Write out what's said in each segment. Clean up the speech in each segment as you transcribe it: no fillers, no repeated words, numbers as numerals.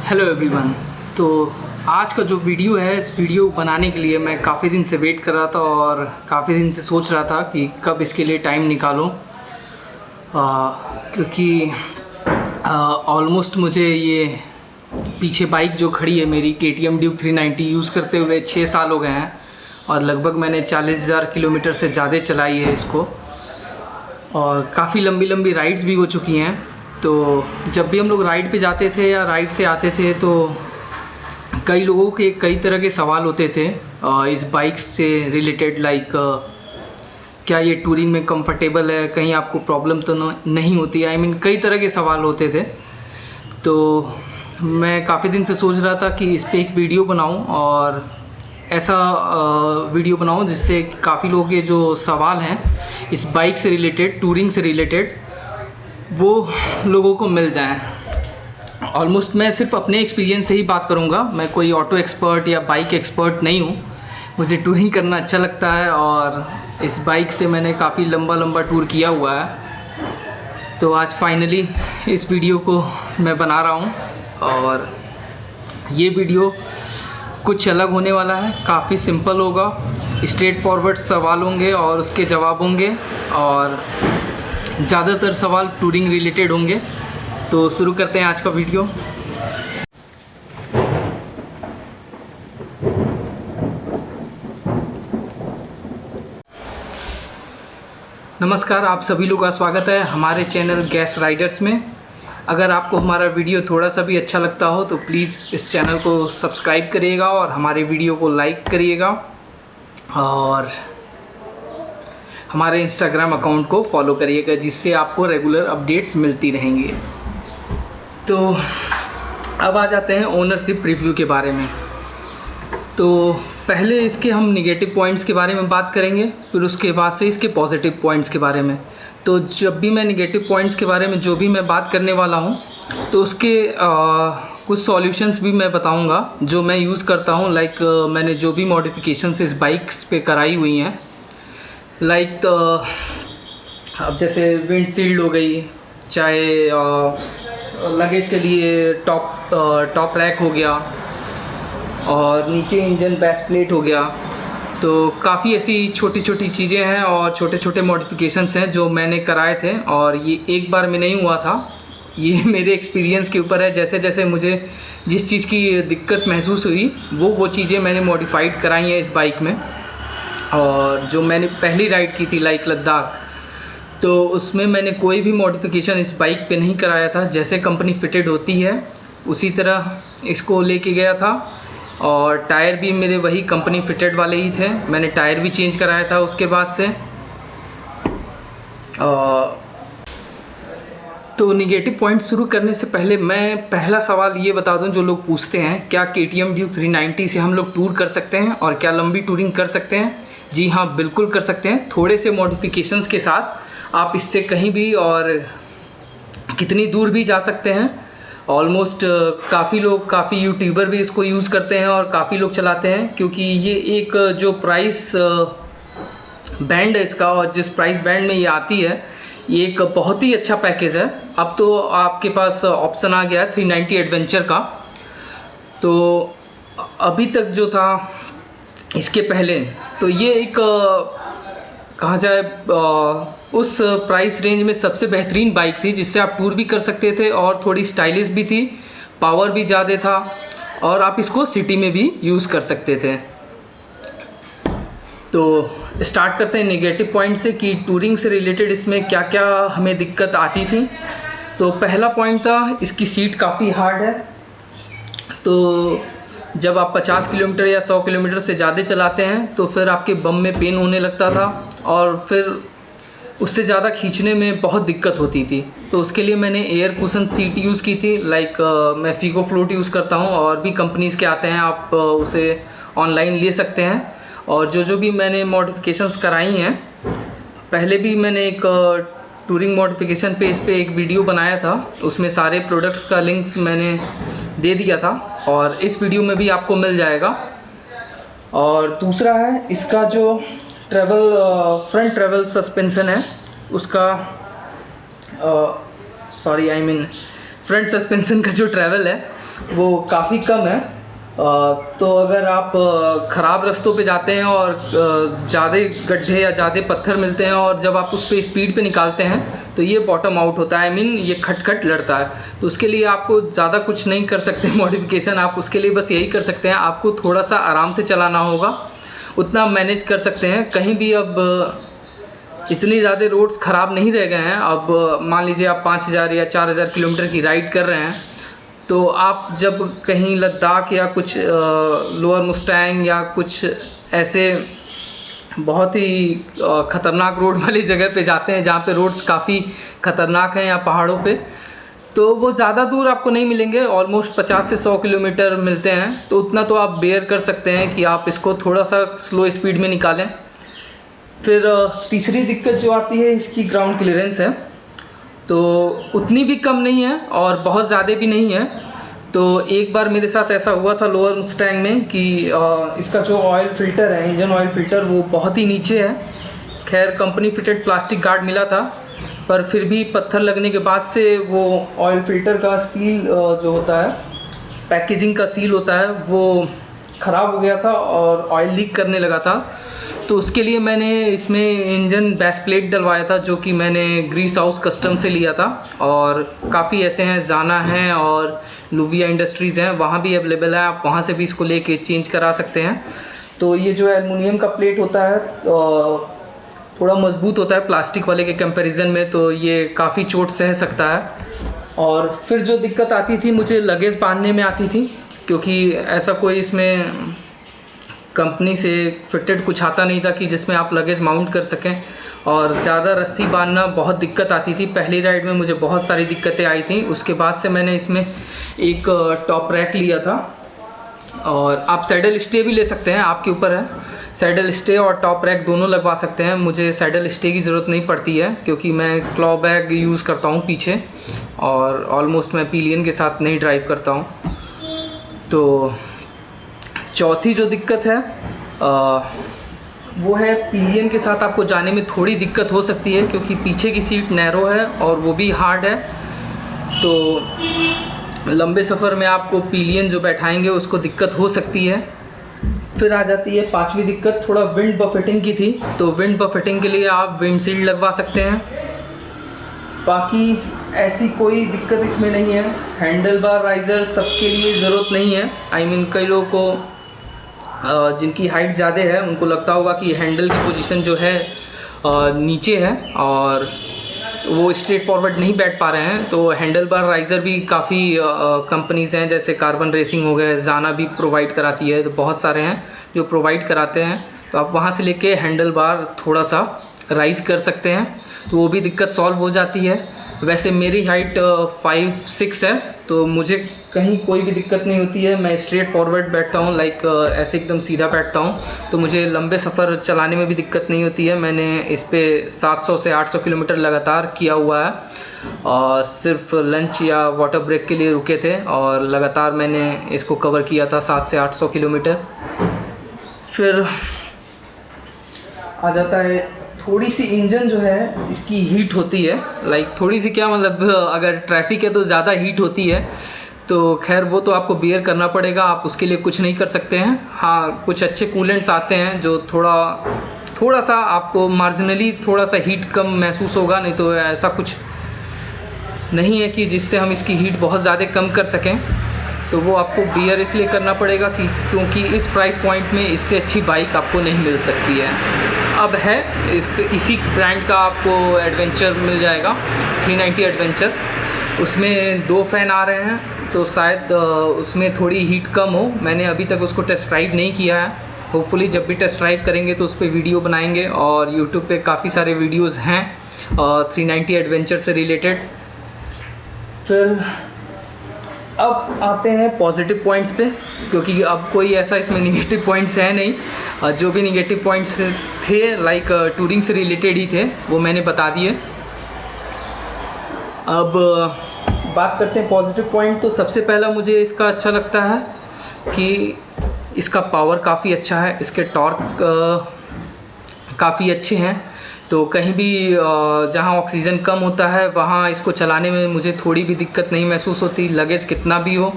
Hello everyone. तो आज का जो वीडियो है, इस वीडियो बनाने के लिए मैं काफ़ी दिन से वेट कर रहा था और काफ़ी दिन से सोच रहा था कि कब इसके लिए टाइम निकालूं, क्योंकि ऑलमोस्ट मुझे ये पीछे बाइक जो खड़ी है मेरी KTM ड्यूक 390 यूज़ करते हुए 6 साल हो गए हैं और लगभग मैंने 40,000 किलोमीटर से ज़्यादा चलाई है इसको और काफ़ी लंबी लंबी राइड्स भी हो चुकी हैं। तो जब भी हम लोग राइड पे जाते थे या राइड से आते थे तो कई लोगों के कई तरह के सवाल होते थे इस बाइक से रिलेटेड, लाइक क्या ये टूरिंग में कंफर्टेबल है, कहीं आपको प्रॉब्लम तो नहीं होती है। कई तरह के सवाल होते थे। तो मैं काफ़ी दिन से सोच रहा था कि इस पर एक वीडियो बनाऊं और ऐसा वीडियो बनाऊं जिससे काफ़ी लोगों के जो सवाल हैं इस बाइक से रिलेटेड, टूरिंग से रिलेटेड, वो लोगों को मिल जाएं। ऑलमोस्ट मैं सिर्फ अपने एक्सपीरियंस से ही बात करूंगा, मैं कोई ऑटो एक्सपर्ट या बाइक एक्सपर्ट नहीं हूं। मुझे टूरिंग करना अच्छा लगता है और इस बाइक से मैंने काफ़ी लंबा टूर किया हुआ है। तो आज फाइनली इस वीडियो को मैं बना रहा हूं और ये वीडियो कुछ अलग होने वाला है, काफ़ी सिंपल होगा, स्ट्रेट फॉरवर्ड सवाल होंगे और उसके जवाब होंगे और ज़्यादातर सवाल टूरिंग रिलेटेड होंगे। तो शुरू करते हैं आज का वीडियो। नमस्कार, आप सभी लोगों का स्वागत है हमारे चैनल गैस राइडर्स में। अगर आपको हमारा वीडियो थोड़ा सा भी अच्छा लगता हो तो प्लीज़ इस चैनल को सब्सक्राइब करिएगा और हमारे वीडियो को लाइक करिएगा और हमारे इंस्टाग्राम अकाउंट को फॉलो करिएगा, जिससे आपको रेगुलर अपडेट्स मिलती रहेंगी। तो अब आ जाते हैं ओनरशिप रिव्यू के बारे में। तो पहले इसके हम निगेटिव पॉइंट्स के बारे में बात करेंगे, फिर उसके बाद से इसके पॉजिटिव पॉइंट्स के बारे में। तो जब भी मैं निगेटिव पॉइंट्स के बारे में जो भी मैं बात करने वाला हूँ तो उसके कुछ सॉल्यूशंस भी मैं बताऊँगा जो मैं यूज़ करता हूँ। लाइक मैंने जो भी मॉडिफिकेशंस इस बाइक्स पे कराई हुई हैं, लाइक तो अब जैसे विंडशील्ड हो गई, चाहे लगेज के लिए टॉप रैक हो गया और नीचे इंजन बेस प्लेट हो गया। तो काफ़ी ऐसी छोटी छोटी चीज़ें हैं और छोटे छोटे मॉडिफिकेशंस हैं जो मैंने कराए थे और ये एक बार में नहीं हुआ था, ये मेरे एक्सपीरियंस के ऊपर है। जैसे जैसे मुझे जिस चीज़ की दिक्कत महसूस हुई वो चीज़ें मैंने मॉडिफाइड कराई हैं इस बाइक में। और जो मैंने पहली राइड की थी लाइक लद्दाख, तो उसमें मैंने कोई भी मॉडिफिकेशन इस बाइक पे नहीं कराया था। जैसे कंपनी फिटेड होती है उसी तरह इसको लेके गया था और टायर भी मेरे वही कंपनी फिटेड वाले ही थे। मैंने टायर भी चेंज कराया था उसके बाद से। तो निगेटिव पॉइंट शुरू करने से पहले मैं पहला सवाल ये बता दूं, जो लोग पूछते हैं क्या KTM ड्यूक 390 से हम लोग टूर कर सकते हैं और क्या लंबी टूरिंग कर सकते हैं। जी हाँ, बिल्कुल कर सकते हैं। थोड़े से मॉडिफिकेशंस के साथ आप इससे कहीं भी और कितनी दूर भी जा सकते हैं। ऑलमोस्ट काफ़ी लोग, काफ़ी यूट्यूबर भी इसको यूज़ करते हैं और काफ़ी लोग चलाते हैं, क्योंकि ये एक जो प्राइस बैंड है इसका और जिस प्राइस बैंड में ये आती है, ये एक बहुत ही अच्छा पैकेज है। अब तो आपके पास ऑप्शन आ गया है 390 एडवेंचर का। तो अभी तक जो था इसके पहले, तो ये एक कहा जाए उस प्राइस रेंज में सबसे बेहतरीन बाइक थी जिससे आप टूर भी कर सकते थे और थोड़ी स्टाइलिश भी थी, पावर भी ज़्यादा था और आप इसको सिटी में भी यूज़ कर सकते थे। तो स्टार्ट करते हैं नेगेटिव पॉइंट से कि टूरिंग से रिलेटेड इसमें क्या क्या हमें दिक्कत आती थी। तो पहला पॉइंट था, इसकी सीट काफ़ी हार्ड है। तो जब आप 50 किलोमीटर या 100 किलोमीटर से ज़्यादा चलाते हैं तो फिर आपके बम में पेन होने लगता था और फिर उससे ज़्यादा खींचने में बहुत दिक्कत होती थी। तो उसके लिए मैंने एयर कुशन सीट यूज़ की थी। लाइक मैं फीगो फ्लोट यूज़ करता हूँ और भी कंपनीज़ के आते हैं, आप उसे ऑनलाइन ले सकते हैं। और जो भी मैंने मॉडिफिकेशंस कराई हैं, पहले भी मैंने एक टूरिंग मॉडिफिकेशन पेज पे एक वीडियो बनाया था, उसमें सारे प्रोडक्ट्स का लिंक्स मैंने दे दिया था और इस वीडियो में भी आपको मिल जाएगा। और दूसरा है इसका जो फ्रंट ट्रैवल सस्पेंशन है उसका, फ्रंट सस्पेंशन का जो ट्रैवल है वो काफ़ी कम है। तो अगर आप ख़राब रास्तों पे जाते हैं और ज़्यादा गड्ढे या ज़्यादा पत्थर मिलते हैं और जब आप उस पर स्पीड पे निकालते हैं तो ये बॉटम आउट होता है, आई मीन ये खटखट लड़ता है। तो उसके लिए आपको ज़्यादा कुछ नहीं कर सकते मॉडिफिकेशन, आप उसके लिए बस यही कर सकते हैं, आपको थोड़ा सा आराम से चलाना होगा, उतना मैनेज कर सकते हैं। कहीं भी अब इतनी ज़्यादा रोड्स ख़राब नहीं रह गए हैं। अब मान लीजिए आप 5000 या 4000 किलोमीटर की राइड कर रहे हैं, तो आप जब कहीं लद्दाख या कुछ लोअर मुस्टैंग या कुछ ऐसे बहुत ही ख़तरनाक रोड वाली जगह पे जाते हैं जहाँ पे रोड्स काफ़ी ख़तरनाक हैं या पहाड़ों पे, तो वो ज़्यादा दूर आपको नहीं मिलेंगे, ऑलमोस्ट 50 से 100 किलोमीटर मिलते हैं। तो उतना तो आप बेयर कर सकते हैं कि आप इसको थोड़ा सा स्लो स्पीड में निकालें। फिर तीसरी दिक्कत जो आती है इसकी ग्राउंड क्लियरेंस है, तो उतनी भी कम नहीं है और बहुत ज़्यादा भी नहीं है। तो एक बार मेरे साथ ऐसा हुआ था लोअर मुस्टैंग में कि इसका जो ऑयल फ़िल्टर है, इंजन ऑयल फ़िल्टर, वो बहुत ही नीचे है। खैर कंपनी फिटेड प्लास्टिक गार्ड मिला था, पर फिर भी पत्थर लगने के बाद से वो ऑयल फ़िल्टर का सील जो होता है, पैकेजिंग का सील होता है, वो ख़राब हो गया था और ऑयल लीक करने लगा था। तो उसके लिए मैंने इसमें इंजन बेस प्लेट डलवाया था, जो कि मैंने ग्रीस हाउस कस्टम से लिया था। और काफ़ी ऐसे हैं, जाना है और लुविया इंडस्ट्रीज़ हैं, वहाँ भी अवेलेबल है, आप वहाँ से भी इसको लेके चेंज करा सकते हैं। तो ये जो एलुमिनियम का प्लेट होता है थोड़ा मजबूत होता है प्लास्टिक वाले के कंपैरिजन में, तो ये काफ़ी चोट सह सकता है। और फिर जो दिक्कत आती थी, मुझे लगेज बांधने में आती थी, क्योंकि ऐसा कोई इसमें कंपनी से फिटेड कुछ आता नहीं था कि जिसमें आप लगेज माउंट कर सकें, और ज़्यादा रस्सी बांधना बहुत दिक्कत आती थी। पहली राइड में मुझे बहुत सारी दिक्कतें आई थी। उसके बाद से मैंने इसमें एक टॉप रैक लिया था, और आप सैडल स्टे भी ले सकते हैं, आपके ऊपर है। सैडल स्टे और टॉप रैक दोनों लगवा सकते हैं। मुझे सैडल स्टे की ज़रूरत नहीं पड़ती है, क्योंकि मैं क्लॉ बैग यूज़ करता हूँ पीछे, और ऑलमोस्ट मैं पिलियन के साथ नहीं ड्राइव करता हूँ। तो चौथी जो दिक्कत है वो है पिलियन के साथ आपको जाने में थोड़ी दिक्कत हो सकती है, क्योंकि पीछे की सीट नैरो है और वो भी हार्ड है। तो लंबे सफ़र में आपको पिलियन जो बैठाएंगे उसको दिक्कत हो सकती है। फिर आ जाती है पांचवी दिक्कत, थोड़ा विंड बफेटिंग की थी। तो विंड बफेटिंग के लिए आप विंड शील्ड लगवा सकते हैं, बाकी ऐसी कोई दिक्कत इसमें नहीं है। हैंडल बार राइज़र सबके लिए ज़रूरत नहीं है। आई मीन कई लोगों को जिनकी हाइट ज़्यादा है उनको लगता होगा कि हैंडल की पोजीशन जो है नीचे है और वो स्ट्रेट फॉरवर्ड नहीं बैठ पा रहे हैं। तो हैंडल बार राइज़र भी काफ़ी कंपनीज़ हैं, जैसे कार्बन रेसिंग हो गए, जाना भी प्रोवाइड कराती है, तो बहुत सारे हैं जो प्रोवाइड कराते हैं। तो आप वहाँ से लेके हैंडल बार थोड़ा सा राइज़ कर सकते हैं, तो वो भी दिक्कत सॉल्व हो जाती है। वैसे मेरी हाइट 5'6" है, तो मुझे कहीं कोई भी दिक्कत नहीं होती है। मैं स्ट्रेट फॉरवर्ड बैठता हूँ, लाइक ऐसे एकदम सीधा बैठता हूँ, तो मुझे लंबे सफ़र चलाने में भी दिक्कत नहीं होती है। मैंने इस पे 700 से 800 किलोमीटर लगातार किया हुआ है, और सिर्फ लंच या वाटर ब्रेक के लिए रुके थे, और लगातार मैंने इसको कवर किया था 700 से 800 किलोमीटर। फिर आ जाता है थोड़ी सी इंजन जो है इसकी हीट होती है, लाइक थोड़ी सी क्या मतलब, अगर ट्रैफिक है तो ज़्यादा हीट होती है। तो खैर वो तो आपको बियर करना पड़ेगा, आप उसके लिए कुछ नहीं कर सकते हैं। हाँ, कुछ अच्छे कूलेंट्स आते हैं जो थोड़ा सा आपको मार्जिनली थोड़ा सा हीट कम महसूस होगा, नहीं तो ऐसा कुछ नहीं है कि जिससे हम इसकी हीट बहुत ज़्यादा कम कर सकें। तो वो आपको बियर इसलिए करना पड़ेगा कि क्योंकि इस प्राइस पॉइंट में इससे अच्छी बाइक आपको नहीं मिल सकती है। अब है इसी ब्रांड का आपको एडवेंचर मिल जाएगा, 390 एडवेंचर। उसमें 2 फ़ैन आ रहे हैं, तो शायद उसमें थोड़ी हीट कम हो। मैंने अभी तक उसको टेस्ट ड्राइव नहीं किया है, होपफुली जब भी टेस्ट ड्राइव करेंगे तो उस पर वीडियो बनाएंगे, और यूट्यूब पे काफ़ी सारे वीडियोज़ हैं 390 एडवेंचर से रिलेटेड। फिर अब आते हैं पॉजिटिव पॉइंट्स पे, क्योंकि अब कोई ऐसा इसमें निगेटिव पॉइंट्स है नहीं। जो भी निगेटिव पॉइंट्स थे लाइक टूरिंग से रिलेटेड ही थे, वो मैंने बता दिए। अब बात करते हैं पॉजिटिव पॉइंट। तो सबसे पहला मुझे इसका अच्छा लगता है कि इसका पावर काफ़ी अच्छा है, इसके टॉर्क काफ़ी अच्छे हैं। तो कहीं भी जहाँ ऑक्सीजन कम होता है वहाँ इसको चलाने में मुझे थोड़ी भी दिक्कत नहीं महसूस होती, लगेज कितना भी हो।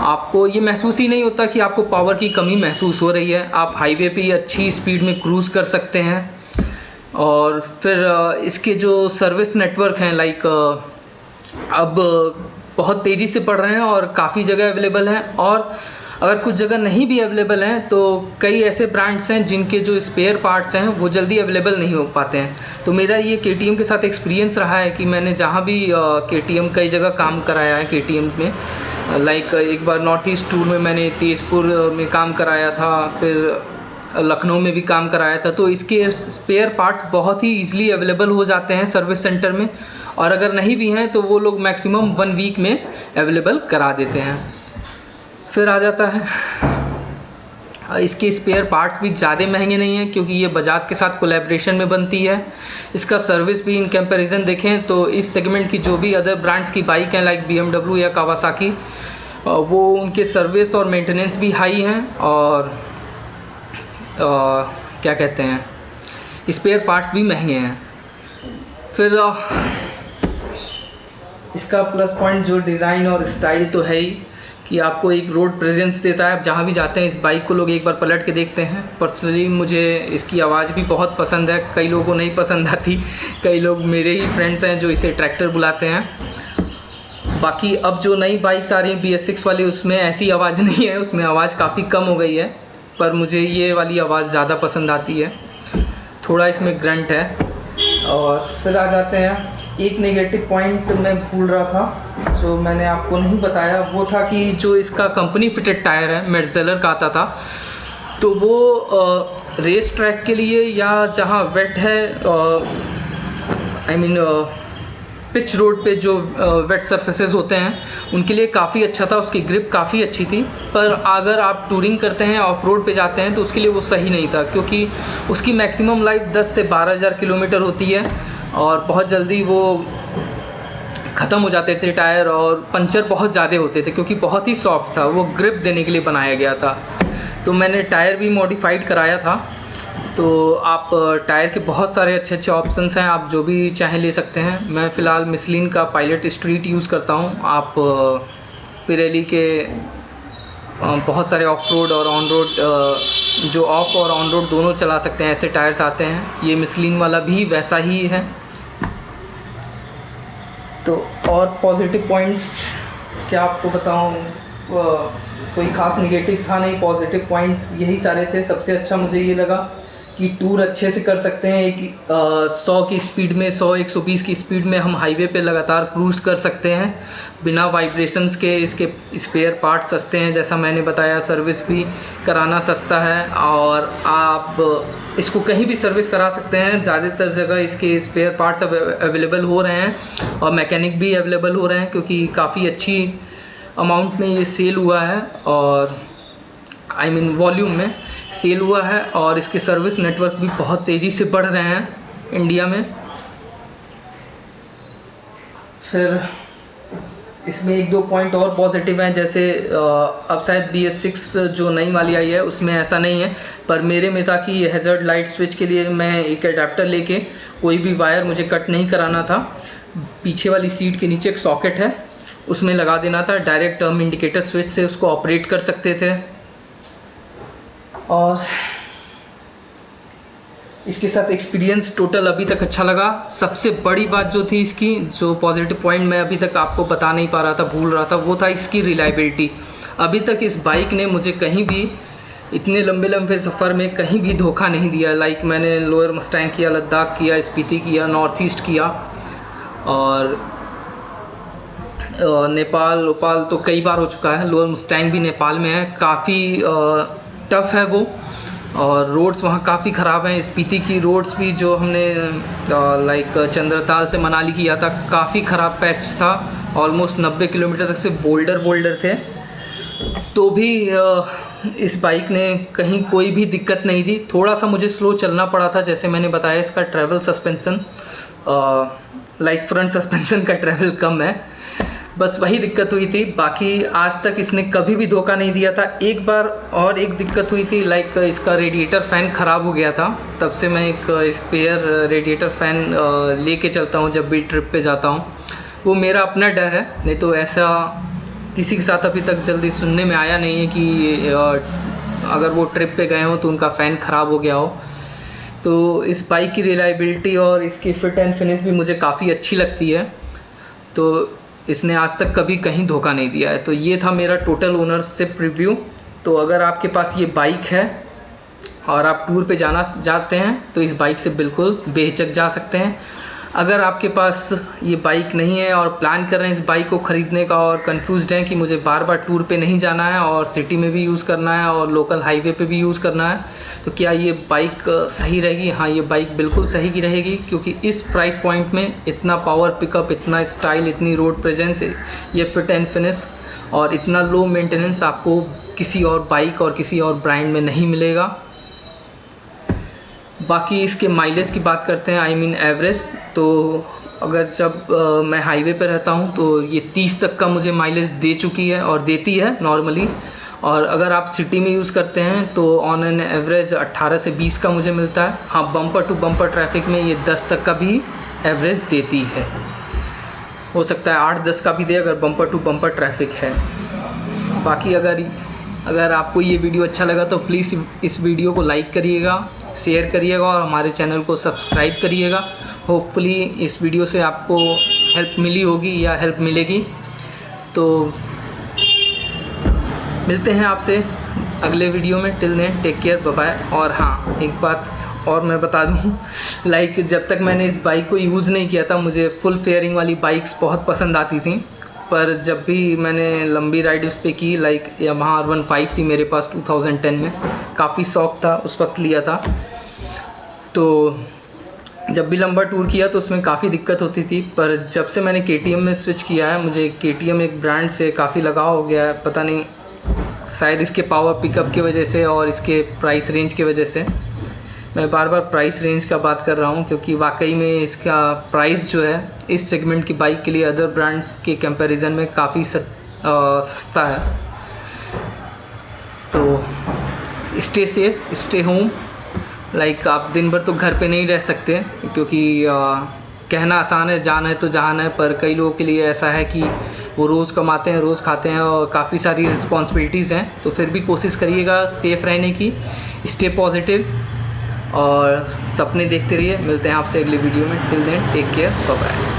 आपको ये महसूस ही नहीं होता कि आपको पावर की कमी महसूस हो रही है। आप हाईवे पे अच्छी स्पीड में क्रूज़ कर सकते हैं। और फिर इसके जो सर्विस नेटवर्क हैं लाइक अब बहुत तेज़ी से बढ़ रहे हैं और काफ़ी जगह अवेलेबल हैं। और अगर कुछ जगह नहीं भी अवेलेबल हैं तो कई ऐसे ब्रांड्स हैं जिनके जो स्पेयर पार्ट्स हैं वो जल्दी अवेलेबल नहीं हो पाते हैं। तो मेरा ये KTM के साथ एक्सपीरियंस रहा है कि मैंने जहाँ भी KTM कई जगह काम कराया है KTM में, लाइक एक बार नॉर्थ ईस्ट टूर में मैंने तेज़पुर में काम कराया था, फिर लखनऊ में भी काम कराया था। तो इसके स्पेयर पार्ट्स बहुत ही ईज़िली अवेलेबल हो जाते हैं सर्विस सेंटर में, और अगर नहीं भी हैं तो वो लोग मैक्सिमम 1 वीक में अवेलेबल करा देते हैं। फिर आ जाता है इसके स्पेयर पार्ट्स भी ज़्यादा महंगे नहीं हैं क्योंकि ये बजाज के साथ कोलैबोरेशन में बनती है। इसका सर्विस भी इन कंपैरिजन देखें तो इस सेगमेंट की जो भी अदर ब्रांड्स की बाइक हैं लाइक BMW या कावासाकी, वो उनके सर्विस और मेंटेनेंस भी हाई हैं और क्या कहते हैं स्पेयर पार्ट्स भी महंगे हैं। फिर इसका प्लस पॉइंट जो डिज़ाइन और स्टाइल तो है ही कि आपको एक रोड प्रेजेंस देता है। आप जहाँ भी जाते हैं इस बाइक को लोग एक बार पलट के देखते हैं। पर्सनली मुझे इसकी आवाज़ भी बहुत पसंद है, कई लोगों को नहीं पसंद आती, कई लोग मेरे ही फ्रेंड्स हैं जो इसे ट्रैक्टर बुलाते हैं। बाकी अब जो नई बाइक्स आ रही हैं BS6 वाली, उसमें ऐसी आवाज़ नहीं है, उसमें आवाज़ काफ़ी कम हो गई है, पर मुझे ये वाली आवाज़ ज़्यादा पसंद आती है, थोड़ा इसमें ग्रंट है। और फिर आ जाते हैं एक नेगेटिव पॉइंट मैं भूल रहा था जो मैंने आपको नहीं बताया, वो था कि जो इसका कंपनी फिटेड टायर है मेटजेलर का आता था, तो वो रेस ट्रैक के लिए या जहाँ वेट है पिच रोड पे जो वेट सरफेसेस होते हैं उनके लिए काफ़ी अच्छा था। उसकी ग्रिप काफ़ी अच्छी थी, पर अगर आप टूरिंग करते हैं ऑफ रोड पे जाते हैं तो उसके लिए वो सही नहीं था क्योंकि उसकी मैक्सिमम लाइफ 10 से 12,000 किलोमीटर होती है और बहुत जल्दी वो ख़त्म हो जाते थे टायर, और पंचर बहुत ज़्यादा होते थे क्योंकि बहुत ही सॉफ्ट था, वो ग्रिप देने के लिए बनाया गया था। तो मैंने टायर भी मॉडिफाइड कराया था। तो आप टायर के बहुत सारे अच्छे अच्छे ऑप्शंस हैं, आप जो भी चाहें ले सकते हैं। मैं फ़िलहाल मिशलिन का पायलट स्ट्रीट यूज़ करता हूँ। आप पिरेली के बहुत सारे ऑफ रोड और ऑन रोड जो ऑफ और ऑन रोड दोनों चला सकते हैं, ऐसे टायर्स आते हैं। ये मिशलिन वाला भी वैसा ही है। तो और पॉजिटिव पॉइंट्स क्या आपको बताऊं, कोई ख़ास नेगेटिव था नहीं, पॉजिटिव पॉइंट्स यही सारे थे। सबसे अच्छा मुझे ये लगा कि टूर अच्छे से कर सकते हैं। एक 100 की स्पीड में, 100-120 की स्पीड में हम हाईवे पे लगातार क्रूज़ कर सकते हैं बिना वाइब्रेशंस के। इसके स्पेयर पार्ट्स सस्ते हैं, जैसा मैंने बताया, सर्विस भी कराना सस्ता है और आप इसको कहीं भी सर्विस करा सकते हैं। ज़्यादातर जगह इसके स्पेयर पार्ट्स अवेलेबल हो रहे हैं और मैकेनिक भी अवेलेबल हो रहे हैं क्योंकि काफ़ी अच्छी अमाउंट में ये सेल हुआ है और वॉल्यूम में सेल हुआ है, और इसके सर्विस नेटवर्क भी बहुत तेज़ी से बढ़ रहे हैं इंडिया में। फिर इसमें 1-2 पॉइंट और पॉजिटिव हैं, जैसे अब शायद BS6 जो नई वाली आई है उसमें ऐसा नहीं है, पर मेरे में था कि हैज़र्ड लाइट स्विच के लिए मैं एक एडाप्टर लेके कोई भी वायर मुझे कट नहीं कराना था। पीछे वाली सीट के नीचे एक सॉकेट है, उसमें लगा देना था, डायरेक्ट हम इंडिकेटर स्विच से उसको ऑपरेट कर सकते थे। और इसके साथ एक्सपीरियंस टोटल अभी तक अच्छा लगा। सबसे बड़ी बात जो थी इसकी, जो पॉजिटिव पॉइंट मैं अभी तक आपको बता नहीं पा रहा था, भूल रहा था, वो था इसकी रिलायबिलिटी। अभी तक इस बाइक ने मुझे कहीं भी इतने लंबे लंबे सफ़र में कहीं भी धोखा नहीं दिया। लाइक मैंने लोअर मस्टैंग किया, लद्दाख किया, स्पीति किया, नॉर्थ ईस्ट किया, और नेपाल वोपाल तो कई बार हो चुका है। लोअर मस्टैंग भी नेपाल में है, काफ़ी टफ़ है वो, और रोड्स वहाँ काफ़ी ख़राब हैं। स्पीति की रोड्स भी जो हमने लाइक चंद्रताल से मनाली किया था, काफ़ी ख़राब पैच था, ऑलमोस्ट 90 किलोमीटर तक से बोल्डर थे। तो भी इस बाइक ने कहीं कोई भी दिक्कत नहीं दी। थोड़ा सा मुझे स्लो चलना पड़ा था, जैसे मैंने बताया इसका travel suspension like front suspension का ट्रैवल कम है, बस वही दिक्कत हुई थी। बाकी आज तक इसने कभी भी धोखा नहीं दिया था। एक बार और एक दिक्कत हुई थी, लाइक इसका रेडिएटर फ़ैन ख़राब हो गया था। तब से मैं एक स्पेयर रेडिएटर फ़ैन लेके चलता हूँ जब भी ट्रिप पे जाता हूँ। वो मेरा अपना डर है, नहीं तो ऐसा किसी के साथ अभी तक जल्दी सुनने में आया नहीं है कि अगर वो ट्रिप पे गए हो तो उनका फ़ैन ख़राब हो गया हो। तो इस बाइक की रिलायबिलिटी और इसकी फ़िट एंड फिनिश भी मुझे काफ़ी अच्छी लगती है। तो इसने आज तक कभी कहीं धोखा नहीं दिया है। तो ये था मेरा टोटल ओनरशिप रिव्यू। तो अगर आपके पास ये बाइक है और आप टूर पे जाते हैं तो इस बाइक से बिल्कुल बेहिचक जा सकते हैं। अगर आपके पास ये बाइक नहीं है और प्लान कर रहे हैं इस बाइक को ख़रीदने का और कंफ्यूज्ड हैं कि मुझे बार बार टूर पे नहीं जाना है और सिटी में भी यूज़ करना है और लोकल हाईवे पे भी यूज़ करना है, तो क्या ये बाइक सही रहेगी? हाँ, ये बाइक बिल्कुल सही की रहेगी, क्योंकि इस प्राइस पॉइंट में इतना पावर पिकअप, इतना स्टाइल, इतनी रोड प्रेजेंस, ये फिट एंड फिनिश और इतना लो मेंटेनेंस आपको किसी और बाइक और किसी और ब्रांड में नहीं मिलेगा। बाकी इसके माइलेज की बात करते हैं, आई मीन एवरेज। तो अगर जब मैं हाईवे पे रहता हूँ तो ये 30 तक का मुझे माइलेज दे चुकी है और देती है नॉर्मली। और अगर आप सिटी में यूज़ करते हैं तो ऑन एन एवरेज 18 से 20 का मुझे मिलता है। हाँ, बम्पर टू बम्पर ट्रैफिक में ये 10 तक का भी एवरेज देती है। हो सकता है 8-10 का भी दे अगर बम्पर टू बम्पर ट्रैफिक है। बाकी अगर आपको ये वीडियो अच्छा लगा तो प्लीज़ इस वीडियो को लाइक करिएगा, शेयर करिएगा और हमारे चैनल को सब्सक्राइब करिएगा। होपफुली इस वीडियो से आपको हेल्प मिली होगी या हेल्प मिलेगी। तो मिलते हैं आपसे अगले वीडियो में। Till then take care, bye bye. और हाँ, एक बात और मैं बता दूँ, जब तक मैंने इस बाइक को यूज़ नहीं किया था मुझे फुल फेयरिंग वाली बाइक्स बहुत पसंद आती थी। पर जब भी मैंने लंबी राइड उस पर की, यामाहा R15 थी मेरे पास 2010 में, काफ़ी शौक था, उस वक्त लिया था। तो जब भी लंबा टूर किया तो उसमें काफ़ी दिक्कत होती थी। पर जब से मैंने KTM में स्विच किया है, मुझे KTM एक ब्रांड से काफ़ी लगाव हो गया है। पता नहीं, शायद इसके पावर पिकअप की वजह से और इसके प्राइस रेंज की वजह से। मैं बार बार प्राइस रेंज का बात कर रहा हूँ क्योंकि वाकई में इसका प्राइस जो है इस सेगमेंट की बाइक के लिए अदर ब्रांड्स के कंपैरिजन में काफ़ी सस्ता है। तो स्टे सेफ, स्टे होम। आप दिन भर तो घर पे नहीं रह सकते क्योंकि कहना आसान है, जान है तो जहान है। पर कई लोगों के लिए ऐसा है कि वो रोज़ कमाते हैं, रोज़ खाते हैं और काफ़ी सारी रिस्पॉन्सिबिलिटीज़ हैं। तो फिर भी कोशिश करिएगा सेफ़ रहने की। स्टे पॉजिटिव और सपने देखते रहिए। मिलते हैं आपसे अगले वीडियो में। Till then take care, bye bye.